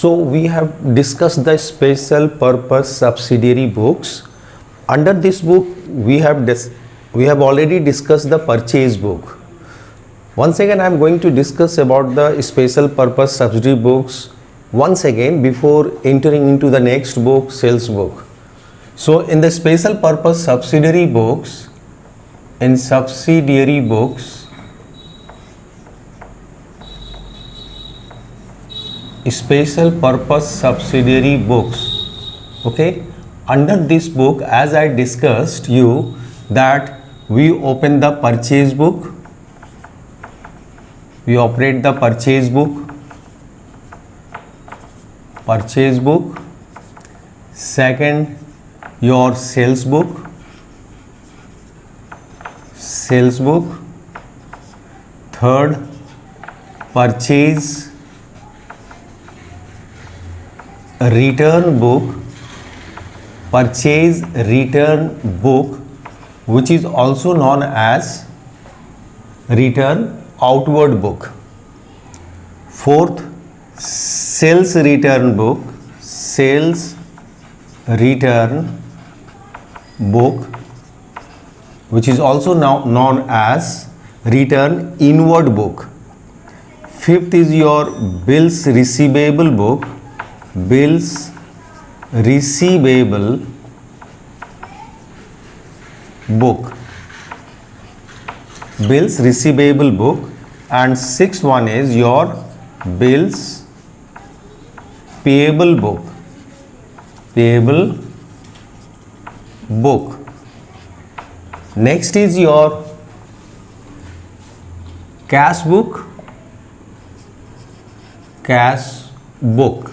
So we have discussed the special purpose subsidiary books. Under this book we have already discussed the purchase book. Once again I am going to discuss about the special purpose subsidiary books once again before entering into the next book, sales book. So in the special purpose subsidiary books, special purpose subsidiary books, okay, under this book, as I discussed you, that we open the purchase book, we operate the purchase book, second your sales book, third purchase return book, which is also known as return outward book. Fourth, sales return book, which is also now known as return inward book. Fifth is your bills receivable book, and sixth one is your bills payable book. Next is your cash book,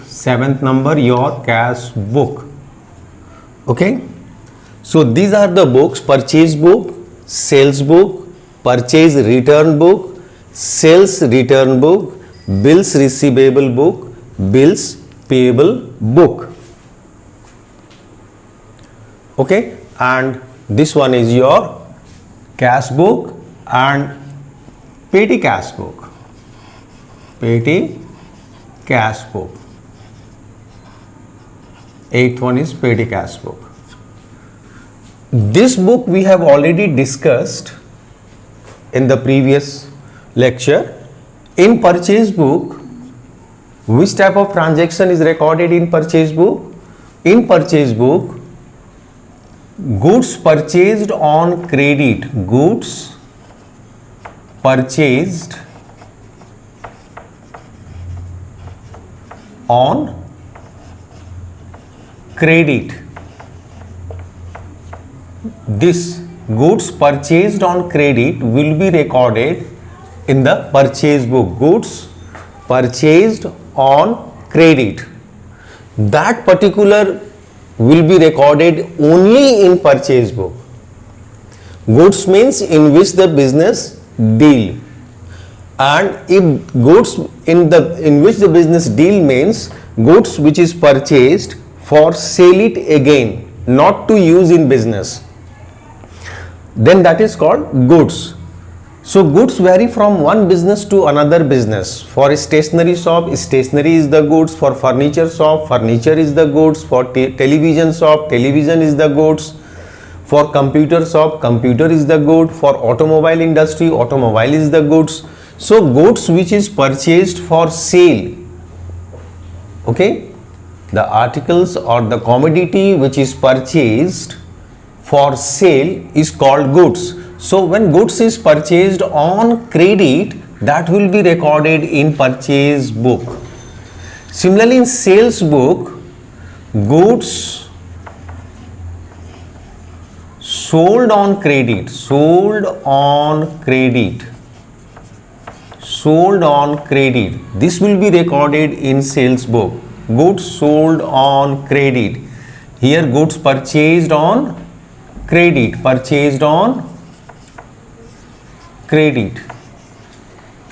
seventh number your cash book. Okay, so these are the books: purchase book, sales book, purchase return book, sales return book, bills receivable book, bills payable book. Okay, and this one is your cash book and petty cash book. Eighth one is petty cash book. This book we have already discussed in the previous lecture. In purchase book, which type of transaction is recorded in purchase book? In purchase book, goods purchased on credit, this goods purchased on credit will be recorded in the purchase book. Goods purchased on credit, that particular will be recorded only in purchase book. Goods means in which the business deal, and if goods in which the business deal means goods which is purchased for sale it again, not to use in business, then that is called goods. So goods vary from one business to another business. For a stationery shop, stationery is the goods. For furniture shop, furniture is the goods. For television shop, television is the goods. For computer shop, computer is the good. For automobile industry, automobile is the goods. So goods which is purchased for sale, okay, the articles or the commodity which is purchased for sale is called goods. So when goods is purchased on credit, that will be recorded in purchase book. Similarly, in sales book, goods sold on credit, this will be recorded in sales book. Goods sold on credit. Here goods purchased on credit,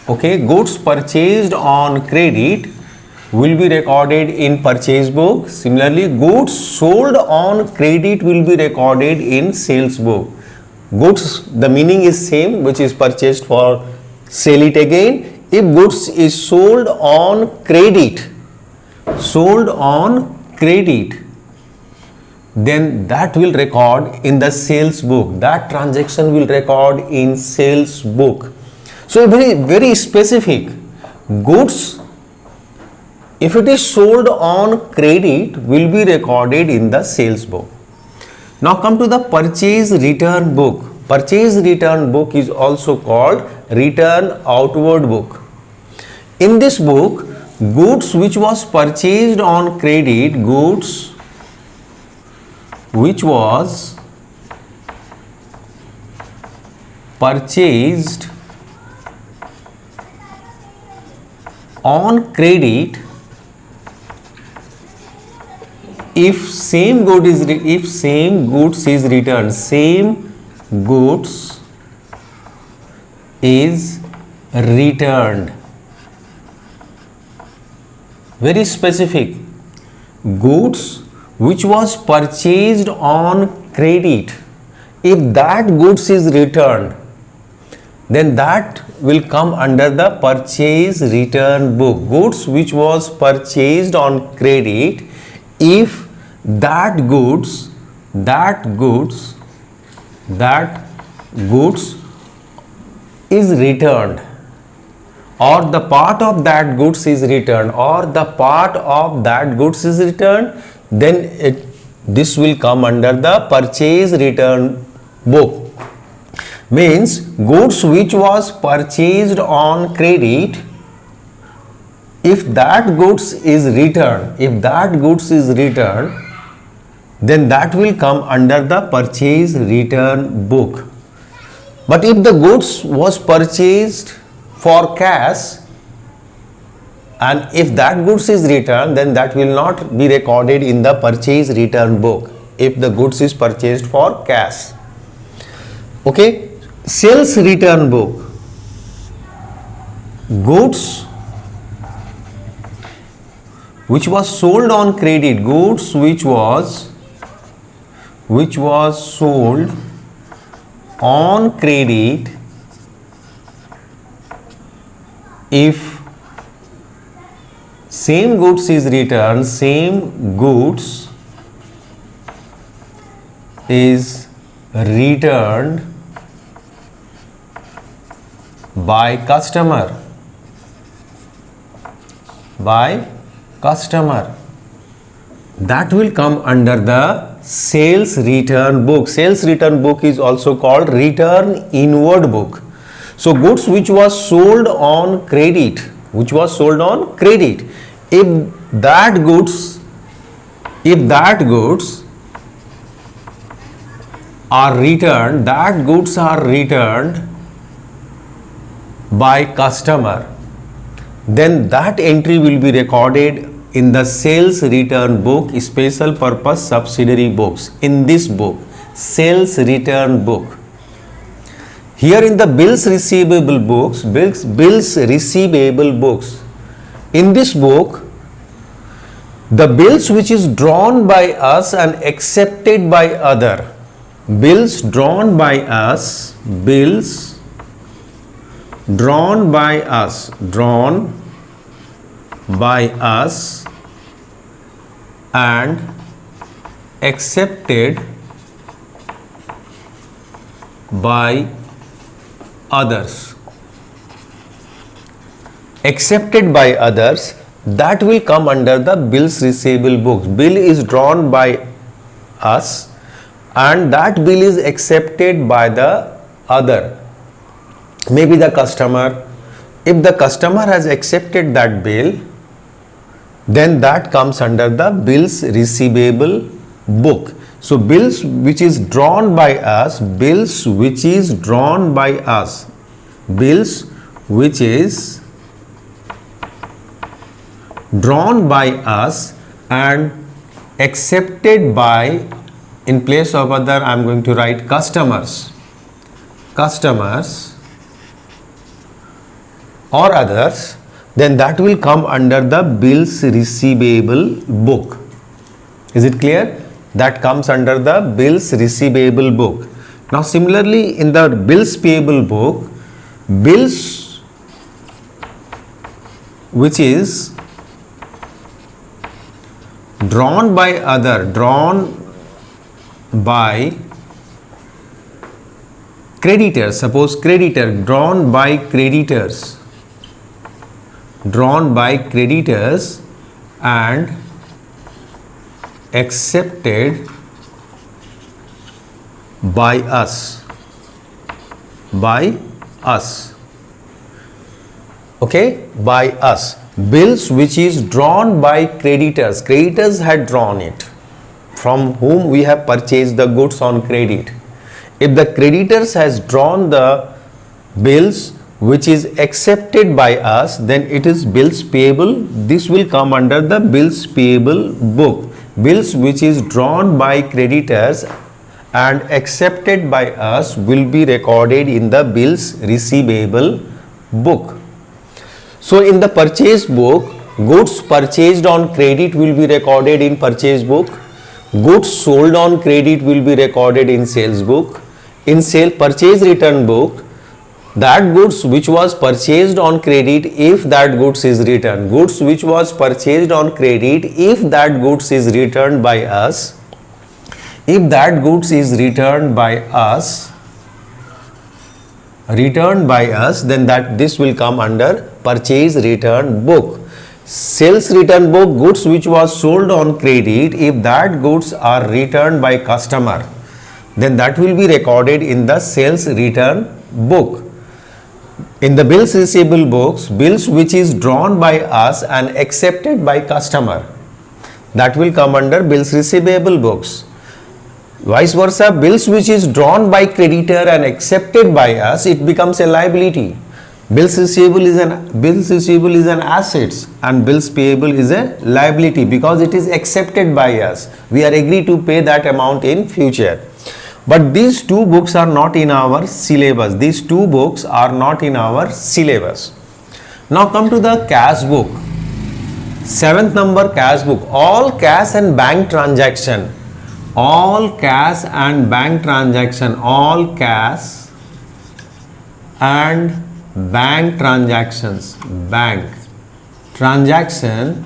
okay, goods purchased on credit will be recorded in purchase book. Similarly, goods sold on credit will be recorded in sales book. Goods, the meaning is same, which is purchased for sale it again. If goods is sold on credit, sold on credit, then that will record in the sales book. That transaction will record in sales book. So very specific. Goods, if it is sold on credit, will be recorded in the sales book. Now come to the purchase return book. Purchase return book is also called return outward book. In this book, goods which was purchased on credit, goods which was purchased on credit, if same goods is returned, same goods is returned. Very specific. Goods which was purchased on credit, if that goods is returned, then that will come under the purchase return book. Goods which was purchased on credit, if that goods is returned, or the part of that goods is returned, then this will come under the purchase return book. Means goods which was purchased on credit, if that goods is returned, then that will come under the purchase return book. But if the goods was purchased for cash, and if that goods is returned, then that will not be recorded in the purchase return book if the goods is purchased for cash. Okay. Sales return book. Goods which was sold on credit, goods which was sold on credit, if same goods is returned, same goods is returned by customer, that will come under the sales return book. Sales return book is also called return inward book. So goods which was sold on credit, if that goods are returned, by customer, then that entry will be recorded in the sales return book, special purpose subsidiary books. In this book, sales return book. Here in the bills receivable books, in this book, the bills which is drawn by us and accepted by other, bills drawn by us and accepted by others. That will come under the bills receivable books. Bill is drawn by us and that bill is accepted by the other, maybe the customer. If the customer has accepted that bill, then that comes under the bills receivable book. So bills which is drawn by us, and accepted by, in place of other I am going to write customers or others, then that will come under the bills receivable book. Is it clear? That comes under the bills receivable book. Now similarly in the bills payable book, bills which is drawn by other, drawn by creditors. Suppose creditor, drawn by creditors, drawn by creditors and accepted by us, by us. Okay, by us. Bills which is drawn by creditors. Creditors had drawn it, from whom we have purchased the goods on credit. If the creditors has drawn the bills which is accepted by us, then it is bills payable. This will come under the bills payable book. Bills which is drawn by creditors and accepted by us will be recorded in the bills receivable book. So in the purchase book, goods purchased on credit will be recorded in purchase book. Goods sold on credit will be recorded in sales book. In purchase return book, that goods which was purchased on credit, if that goods is returned, goods which was purchased on credit, if that goods is returned by us, if that goods is returned by us, then that this will come under purchase return book. Sales return book, goods which was sold on credit, if that goods are returned by customer, then that will be recorded in the sales return book. In the bills receivable books, bills which is drawn by us and accepted by customer, that will come under bills receivable books. Vice versa, bills which is drawn by creditor and accepted by us, it becomes a liability. Bills receivable is an assets and bills payable is a liability, because it is accepted by us. We are agreed to pay that amount in future. But these two books are not in our syllabus. These two books are not in our syllabus. Now come to the cash book. 7th number, cash book. All cash and bank transaction. All cash and bank transaction. All cash and bank transactions. Bank transaction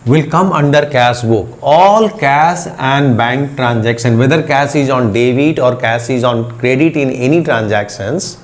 will come under cash book. All cash and bank transaction, whether cash is on debit or cash is on credit in any transactions,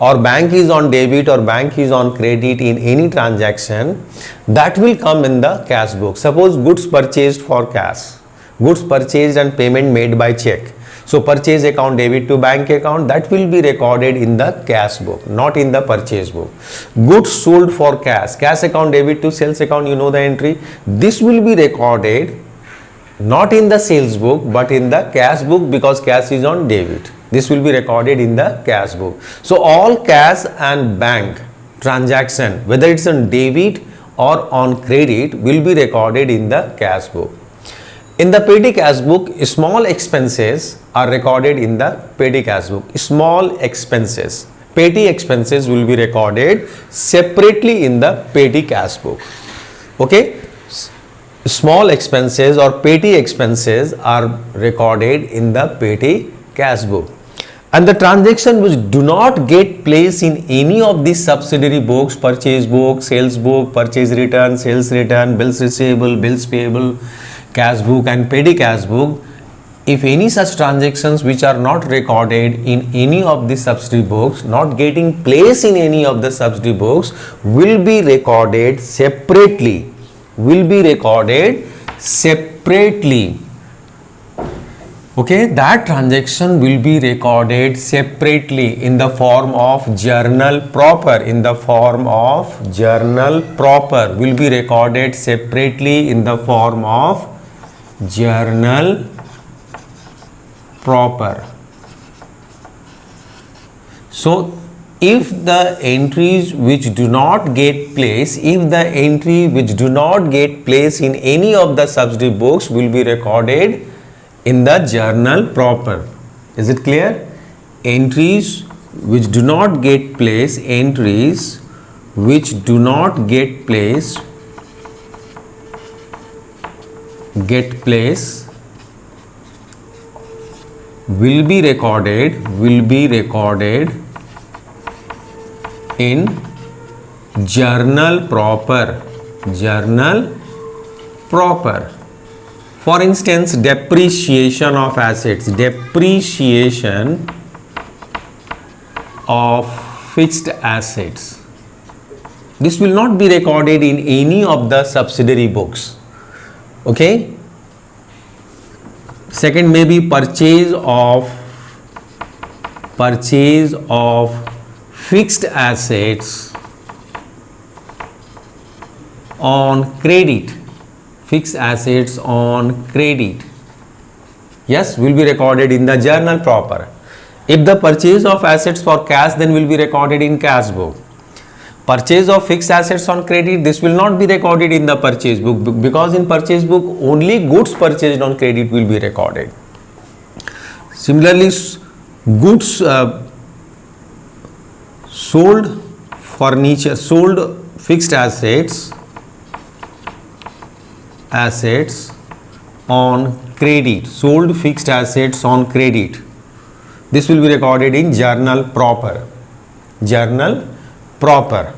or bank is on debit or bank is on credit in any transaction, that will come in the cash book. Suppose goods purchased for cash, goods purchased and payment made by check. So purchase account debit to bank account, that will be recorded in the cash book, not in the purchase book. Goods sold for cash, cash account debit to sales account, you know the entry. This will be recorded not in the sales book but in the cash book, because cash is on debit. This will be recorded in the cash book. So all cash and bank transaction, whether it's on debit or on credit, will be recorded in the cash book. In the petty cash book, small expenses are recorded in the petty cash book. Small expenses, petty expenses will be recorded separately in the petty cash book. Okay, small expenses or petty expenses are recorded in the petty cash book. And the transaction which do not get place in any of these subsidiary books, purchase book, sales book, purchase return, sales return, bills receivable, bills payable, cash book and petty cash book, if any such transactions which are not recorded in any of the subsidiary books, not getting place in any of the subsidiary books, will be recorded separately, Okay, that transaction will be recorded separately in the form of journal proper, will be recorded separately in the form of journal proper. So if the entries which do not get place, in any of the subsidiary books will be recorded in the journal proper. Is it clear? Entries which do not get place, will be recorded in journal proper. journal proper. For instance, depreciation of assets, depreciation of fixed assets. This will not be recorded in any of the subsidiary books. Okay. Second may be purchase of fixed assets on credit. Fixed assets on credit. Yes, will be recorded in the journal proper. If the purchase of assets for cash, then will be recorded in cash book. Purchase of fixed assets on credit, this will not be recorded in the purchase book, because in purchase book only goods purchased on credit will be recorded. Similarly, goods sold furniture, sold fixed assets on credit, sold fixed assets on credit. This will be recorded in journal proper. Journal proper.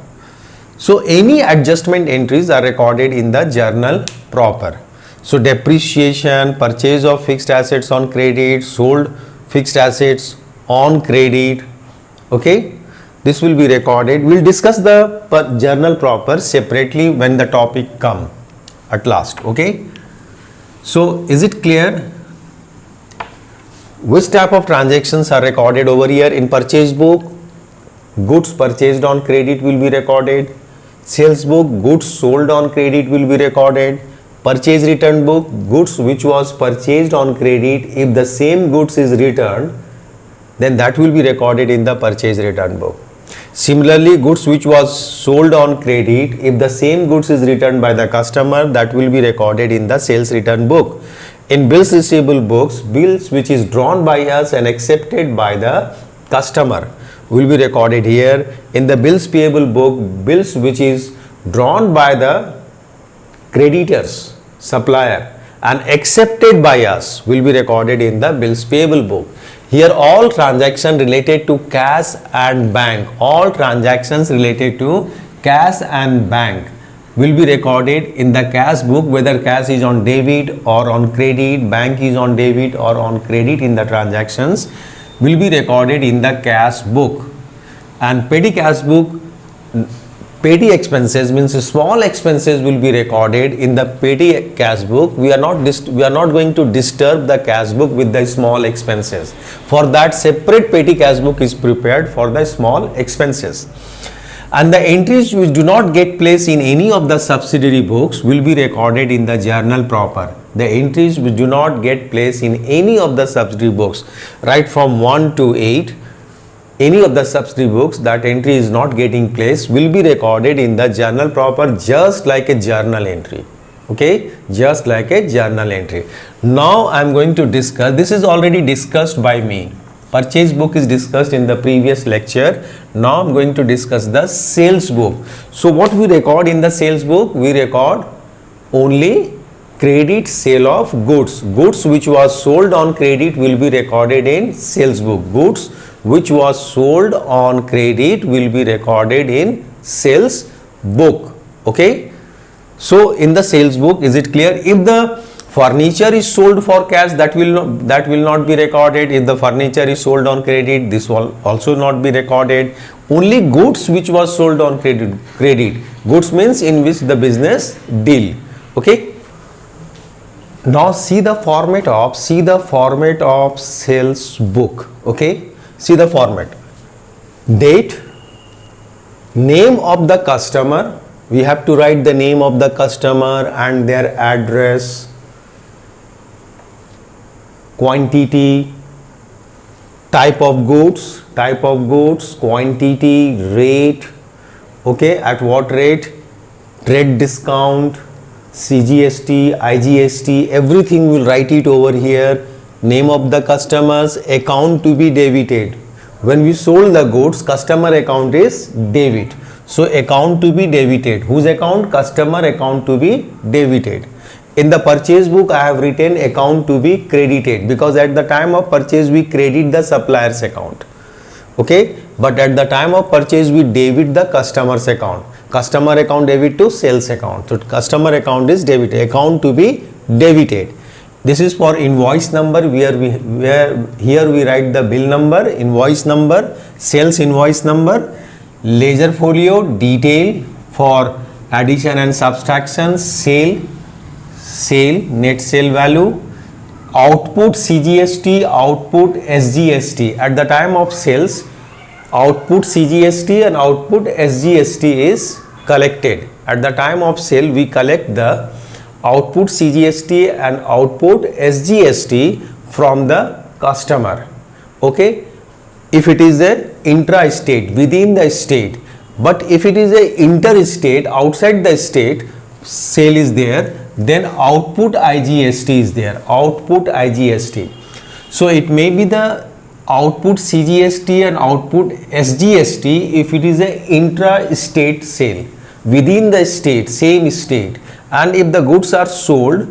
So any adjustment entries are recorded in the journal proper. So depreciation, purchase of fixed assets on credit, sold fixed assets on credit. Okay, this will be recorded. We'll discuss the journal proper separately when the topic come at last. Okay, so is it clear? Which type of transactions are recorded over here? In purchase book, goods purchased on credit will be recorded. Sales book, goods sold on credit will be recorded. Purchase return book, goods which was purchased on credit, if the same goods is returned, then that will be recorded in the purchase return book. Similarly, goods which was sold on credit, if the same goods is returned by the customer, that will be recorded in the sales return book. In bills receivable books, bills which is drawn by us and accepted by the customer will be recorded here. In the bills payable book, bills which is drawn by the creditors, supplier, and accepted by us will be recorded in the bills payable book. Here all transactions related to cash and bank, all transactions related to cash and bank will be recorded in the cash book, whether cash is on debit or on credit, bank is on debit or on credit, in the transactions will be recorded in the cash book. And petty cash book, petty expenses means small expenses will be recorded in the petty cash book. We are not going to disturb the cash book with the small expenses. For that, separate petty cash book is prepared for the small expenses. And the entries which do not get place in any of the subsidiary books will be recorded in the journal proper. The entries which do not get place in any of the subsidiary books, right from 1 to 8, any of the subsidiary books, that entry is not getting place will be recorded in the journal proper, just like a journal entry. Okay, just like a journal entry. Now I am going to discuss, this is already discussed by me. Purchase book is discussed in the previous lecture. Now I am going to discuss the sales book. So what we record in the sales book? We record only credit sale of goods. Goods which was sold on credit will be recorded in sales book. Goods which was sold on credit will be recorded in sales book. Okay. So in the sales book, is it clear? If the furniture is sold for cash, that will not be recorded. If the furniture is sold on credit, this will also not be recorded. Only goods which was sold on credit. Goods means in which the business deal. Okay. Now see the format of sales book. Okay. See the format. Date, name of the customer. We have to write the name of the customer and their address, quantity, type of goods, quantity, rate, okay, at what rate, trade discount, CGST, IGST, everything will write it over here. Name of the customers, account to be debited. When we sold the goods, customer account is debit. So account to be debited. Whose account? Customer account to be debited. In the purchase book, I have written account to be credited, because at the time of purchase we credit the supplier's account. Okay, but at the time of purchase we debit the customer's account. Customer account debit to sales account. So customer account is debit, account to be debited. This is for invoice number, where here we write the bill number, invoice number, sales invoice number, ledger folio detail for addition and subtraction, sale, net sale value, output CGST, output SGST. At the time of sales, output CGST and output SGST is collected. At the time of sale, we collect the output CGST and output SGST from the customer. Okay, if it is a intra-state, within the state, but if it is a interstate, outside the state, sale is there, then output IGST is there, output IGST. So it may be the output CGST and output SGST if it is a intra-state sale, within the state, same state, and if the goods are sold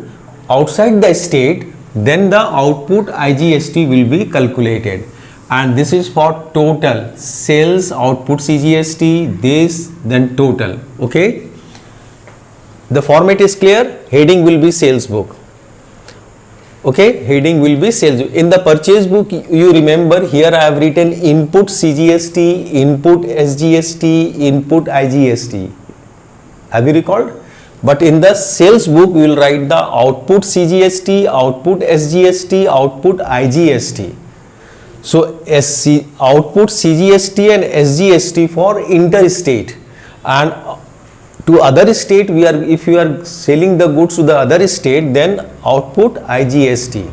outside the state, then the output IGST will be calculated. And this is for total sales, output CGST, this, then total. Okay, the format is clear. Heading will be sales book. Okay, heading will be sales. In the purchase book, you remember, here I have written input CGST, input SGST, input IGST. Have you recalled? But in the sales book, we will write the output CGST, output SGST, output IGST. So output CGST and SGST for interstate, and to other state, if you are selling the goods to the other state, then output IGST.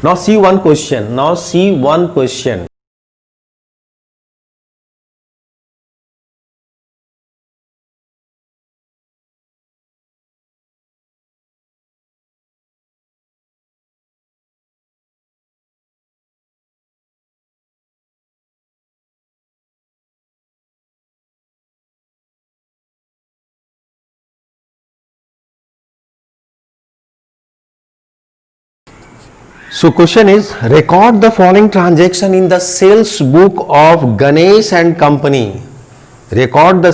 Now see one question. So question is, record the following transaction in the sales book of Ganesh and Company. Record the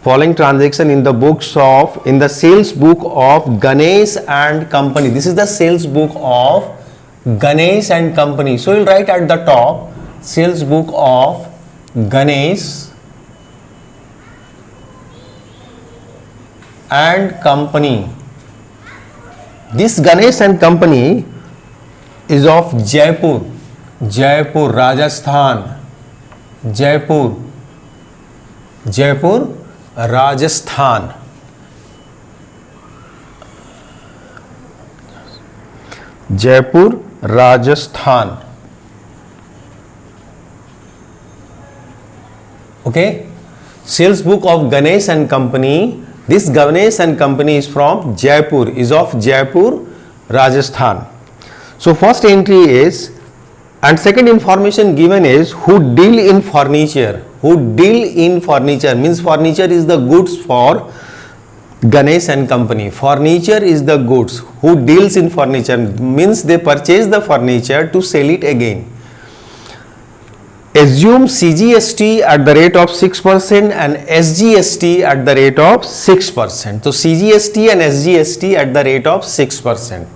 following transaction in the sales book of Ganesh and Company. This is the sales book of Ganesh and Company. So you'll write at the top, sales book of Ganesh and Company. This Ganesh and Company is of Jaipur, Rajasthan. Jaipur, Rajasthan. Jaipur, Rajasthan. Okay. Sales book of Ganesh and Company. This Ganesh and Company is from Jaipur, is of Jaipur, Rajasthan. So first entry is, and second information given is, who deal in furniture. Who deal in furniture means furniture is the goods for Ganesh and Company. Furniture is the goods. Who deals in furniture means they purchase the furniture to sell it again. Assume CGST at the rate of 6% and SGST at the rate of 6%. So CGST and SGST at the rate of 6%.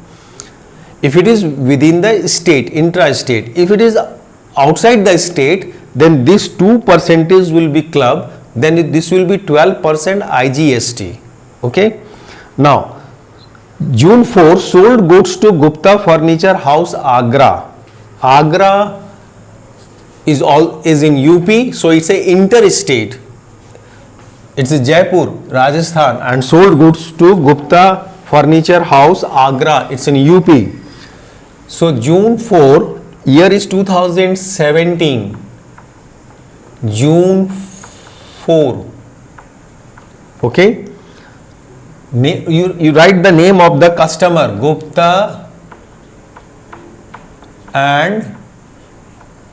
If it is within the state, intra-state. If it is outside the state, then this 2% will be club, then this will be 12% IGST. Okay. Now, June 4 sold goods to Gupta Furniture House, Agra. Agra is in UP, so it's a interstate. It's a Jaipur, Rajasthan, and sold goods to Gupta Furniture House, Agra. It's in UP. So June 4, year is 2017. June 4. Okay. You write the name of the customer, Gupta and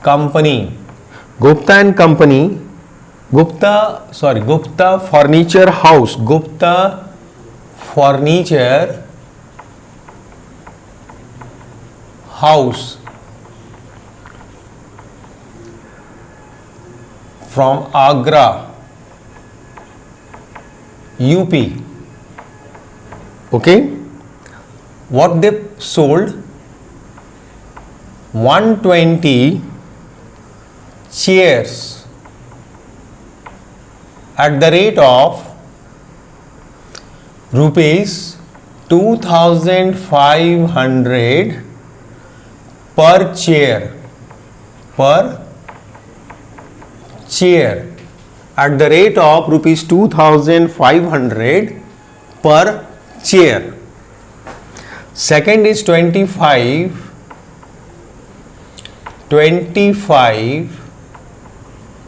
Company. Gupta and Company. Gupta Furniture House. Gupta Furniture House from Agra. UP. Okay, what they sold? 120 chairs at the rate of rupees 2500 per chair, at the rate of rupees 2500 per chair. Second is 25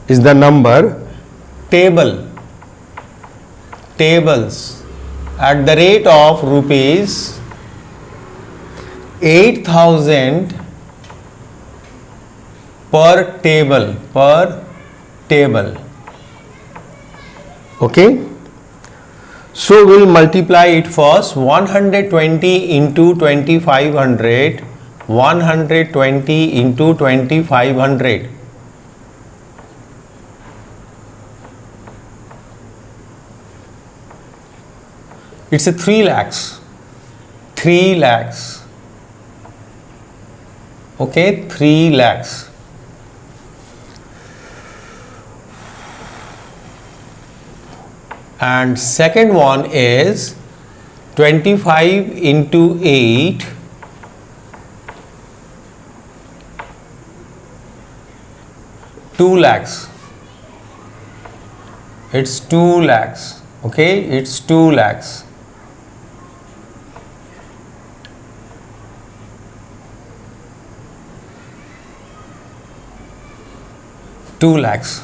is the number tables at the rate of rupees 8000 per table. Okay, so we'll multiply it first. 120 into 2500, 120 into 2500. It's a 3 lakhs. Okay, 3 lakhs. And second one is 25 into 8, 2 lakhs. It's 2 lakhs. Okay, it's 2 lakhs. Two lakhs.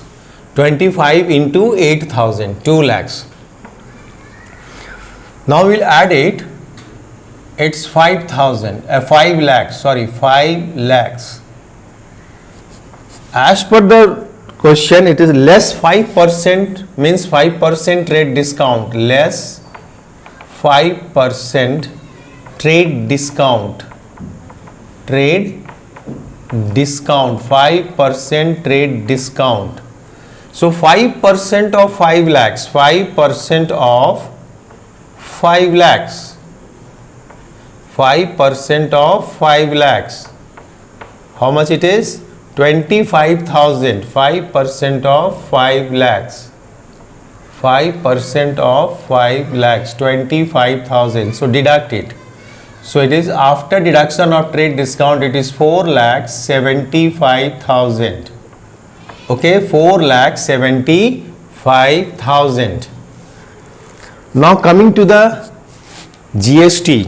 25 into 8000, 2 lakhs. Now we'll add it. It's 5,000, 5 lakhs. Sorry, 5 lakhs. As per the question, it is less 5%, means 5% trade discount. Less 5% trade discount. 5% trade discount. So 5% of 5 lakhs, 5% of 5 lakhs, 5% of 5 lakhs. How much it is? 25,000. 5% of 5 lakhs. 5% of 5 lakhs, 25,000. So deduct it. So it is after deduction of trade discount, it is 4,75,000. Okay, 4,75,000. Now coming to the GST.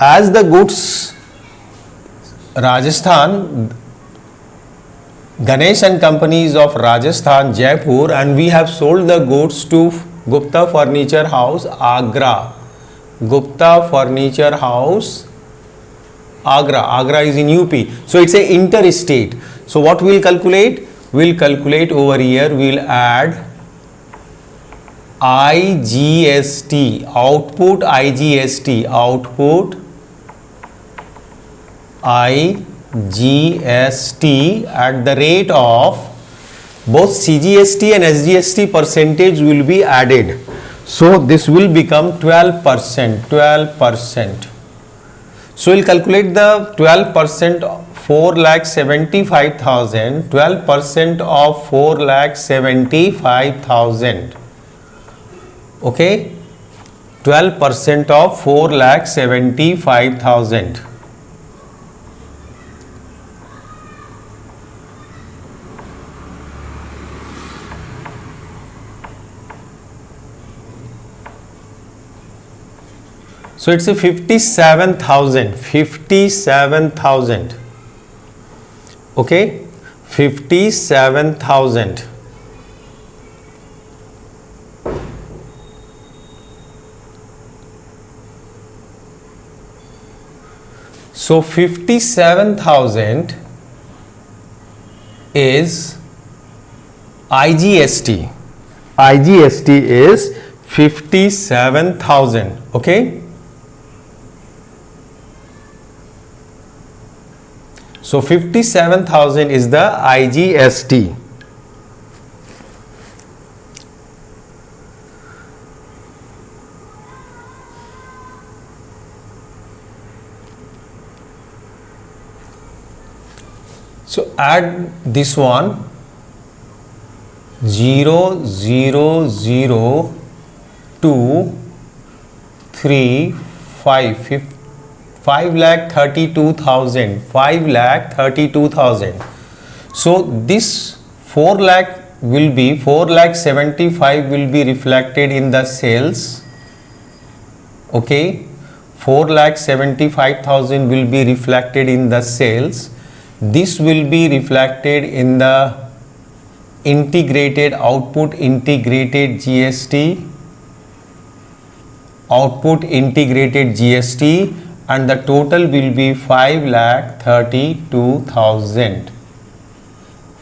As the goods Rajasthan, Ganesh and Companies of Rajasthan, Jaipur, and we have sold the goods to Gupta Furniture House, Agra. Gupta Furniture House, Agra. Agra is in UP. So it's a interstate. So what we'll calculate? We'll calculate over here. We'll add IGST, output IGST, output IGST at the rate of both CGST and SGST percentage will be added. So this will become 12%. 12%. So we'll calculate the 12%, 4,75,000. 12% of 4,75,000. Okay, 12% of 4,75,000. So it's a 57,000. 57,000. Okay, 57,000. So 57,000 is IGST. IGST is 57,000. Okay. So 57,000 is the IGST. So add this one 0 0 0 2 3 5 5,32,000 5,32,000. So this 4 lakh will be 4,75,000 will be reflected in the sales. Okay, 4,75,000 will be reflected in the sales. This will be reflected in the integrated output, integrated GST, output integrated GST, and the total will be 5,32,000.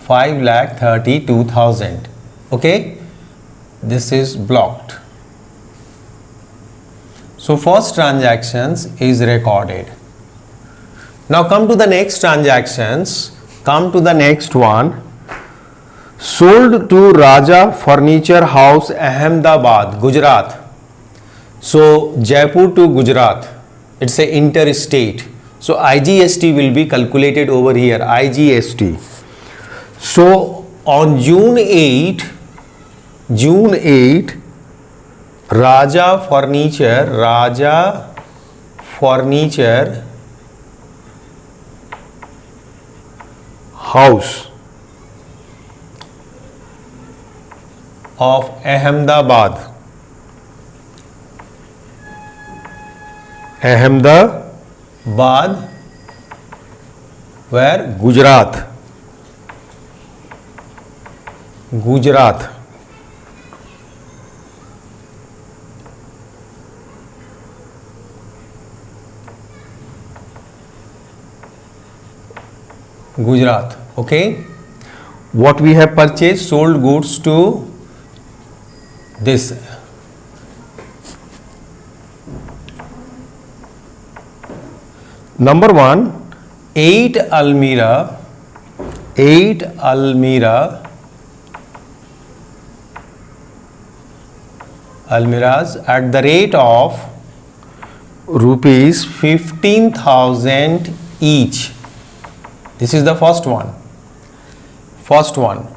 5,32,000. Okay, this is blocked. So first transactions is recorded. Now come to the next transactions. Come to the next one. Sold to Raja Furniture House, Ahmedabad, Gujarat. So Jaipur to Gujarat, it's a interstate. So IGST will be calculated over here, IGST. So on June 8, Raja Furniture House of Ahmedabad where Gujarat okay. What we have purchased, sold goods to this number 1, 8 Almiras at the rate of rupees 15,000 each. This is the first one,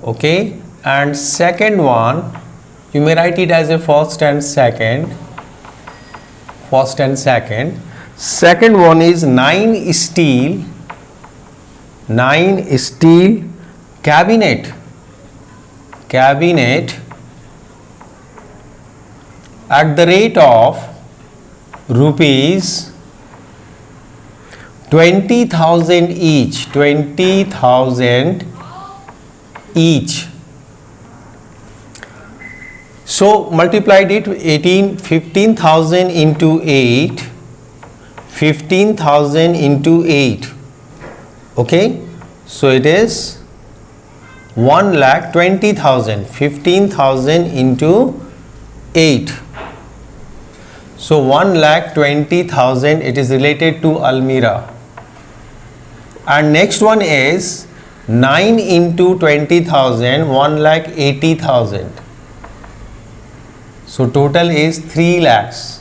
okay. And second one, you may write it as a first and second. Second one is 9 steel cabinet at the rate of rupees 20,000 each. So multiplied it 15,000 into 8, 15,000 into 8, okay. So it is 1,20,000, 15,000 into 8. So 1,20,000, it is related to Almira. And next one is 9 into 20,000, 1,80,000. So total is 3 lakhs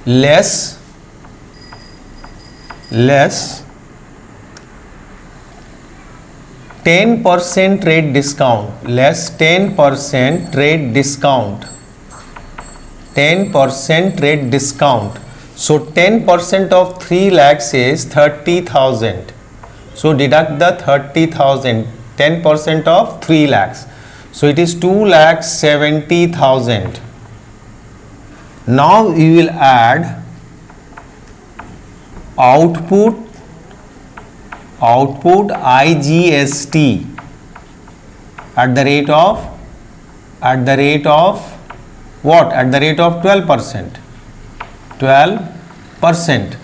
less 10% trade discount, less 10% trade discount, 10% trade discount. So 10% of 3 lakhs is 30,000. So deduct the 30,000, 10% of 3 lakhs. So it is 2,70,000. Now we will add output IGST at the rate of what? At the rate of 12%. 12%.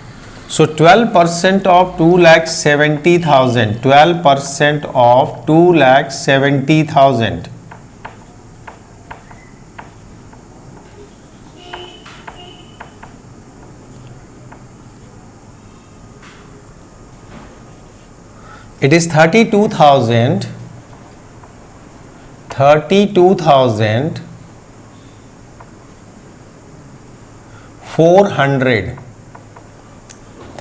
So 12% of 2,70,000. 12% of 2,70,000. It is 32,000. 32,400.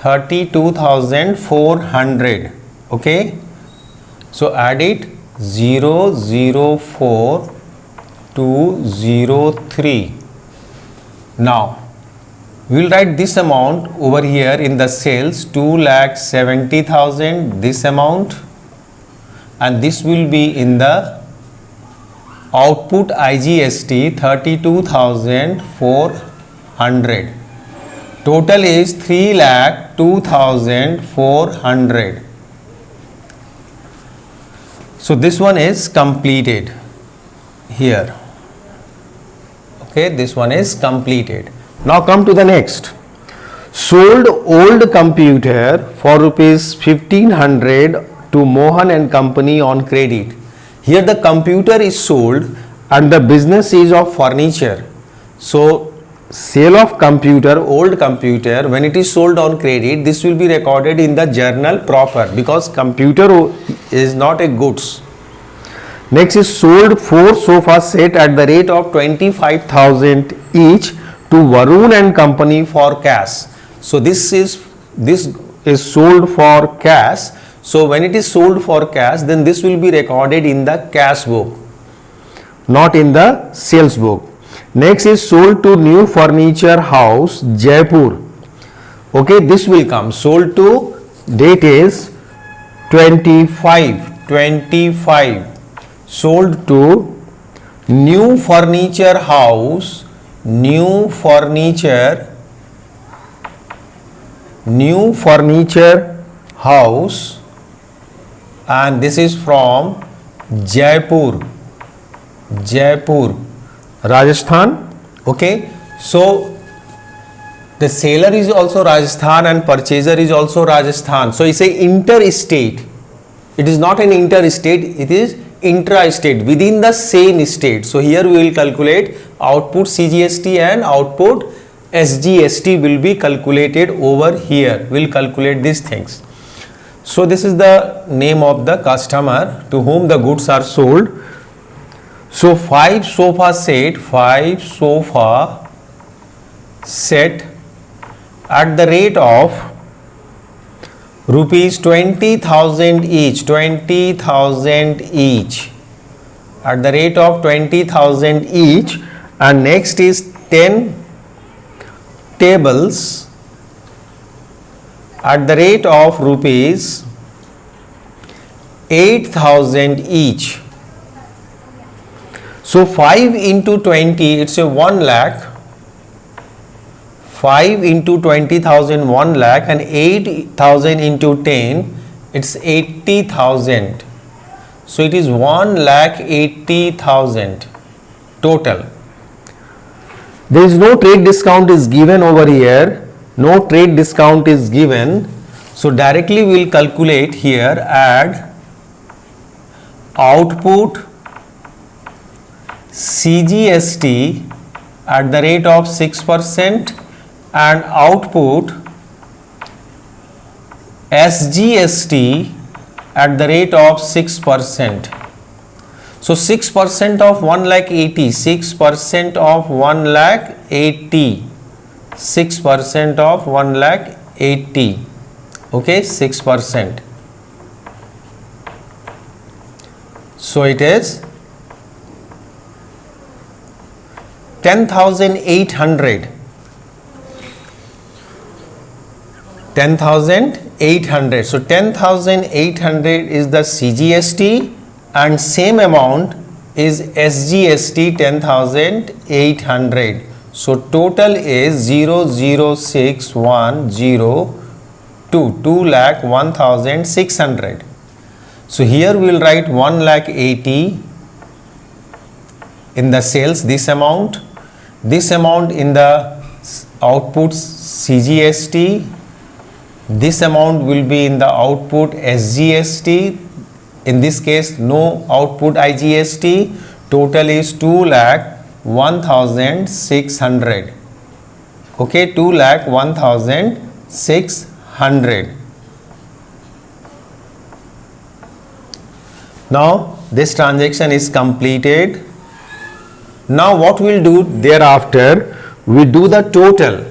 32,400. Okay, so add it 004,203. Now we will write this amount over here in the sales, 2,70,000, this amount, and this will be in the output IGST 32,400. Total is 3,02,400. So this one is completed here. Okay, this one is completed. Now come to the next. Sold old computer for rupees 1,500 to Mohan and Company on credit. Here the computer is sold and the business is of furniture. So sale of computer, old computer, when it is sold on credit, this will be recorded in the journal proper, because computer is not a goods. Next is sold 4 sofa set at the rate of 25,000 each to Varun and Company for cash. So this is sold for cash. So when it is sold for cash, then this will be recorded in the cash book, not in the sales book. Next is sold to New Furniture House, Jaipur. Okay, this will come. Sold to, date is 25. Sold to New Furniture House, New Furniture House, and this is from Jaipur, Rajasthan. Okay, so the seller is also Rajasthan and purchaser is also Rajasthan. So it's a interstate. It is not an interstate, it is intra-state, within the same state. So here we will calculate output CGST and output SGST will be calculated over here. We will calculate these things. So this is the name of the customer to whom the goods are sold. So 5 sofa set at the rate of rupees 20,000 each, at the rate of 20,000 each, and next is 10 tables at the rate of rupees 8,000 each. So 5 into 20, it's a 1 lakh. 5 into 20,000, 1 lakh, and 8,000 into 10, it's 80,000. So it is 1,80,000 total. There is no trade discount is given over here. No trade discount is given. So directly we will calculate here, add output CGST at the rate of 6% and output SGST at the rate of 6%. So 6% of 1,80,000, 6% of 1,80,000, 6% of 1,80,000. Okay, 6%. So it is 10,800. 10,800. So 10,800 is the CGST and same amount is SGST 10,800. So total is 006,102, 2,01,600. So here we will write 1,80,000 in the sales, this amount in the output CGST, this amount will be in the output SGST. In this case, no output IGST. Total is 2,01,600. Okay, 2,01,600. Now this transaction is completed. Now what we'll do thereafter, we do the total.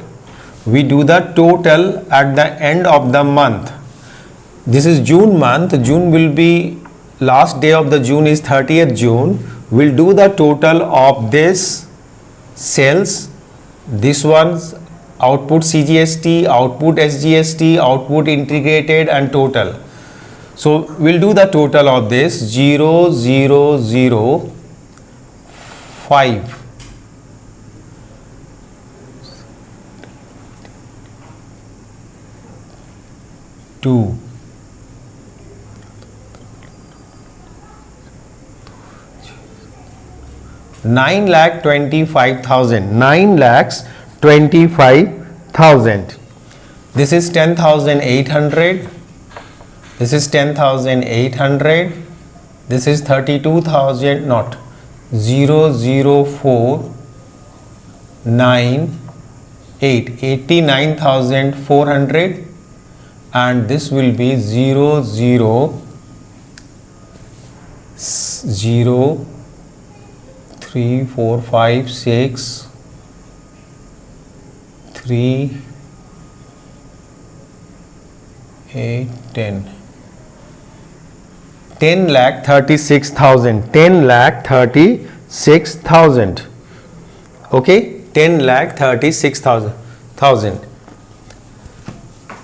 we do the total at the end of the month. This is June month. June will be, last day of the June is 30th June. We'll do the total of this sales, this one's output CGST, output SGST, output integrated and total. So we'll do the total of this 0005. 2 9,25,000. 9,25,000. This is 10,800. This is 10,800. This is 32,000. Not 00498 89,400, and this will be 3, 4, 5, 6, 3, 8, 10. 10,36,000. 10,36,000. Okay, 10,36,000.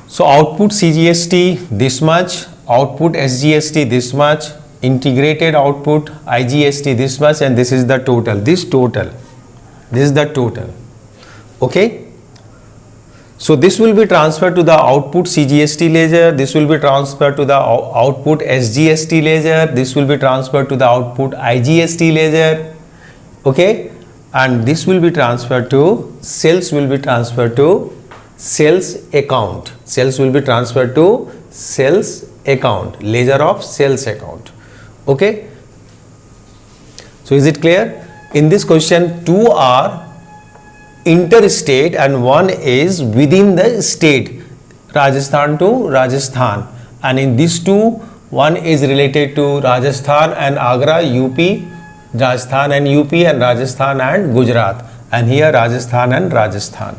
So output CGST this much, output SGST this much, integrated output IGST this much, and this is the total. This is the total. Okay. So this will be transferred to the output CGST ledger. This will be transferred to the output SGST ledger. This will be transferred to the output IGST ledger. Okay, and this will be transferred to sales. Will be transferred to sales account. Sales will be transferred to sales account, ledger of sales account. Okay. So is it clear? In this question, 2 are interstate and 1 is within the state, Rajasthan to Rajasthan, and in these 2, 1 is related to Rajasthan and Agra, UP, Rajasthan and UP, and Rajasthan and Gujarat, and here Rajasthan and Rajasthan.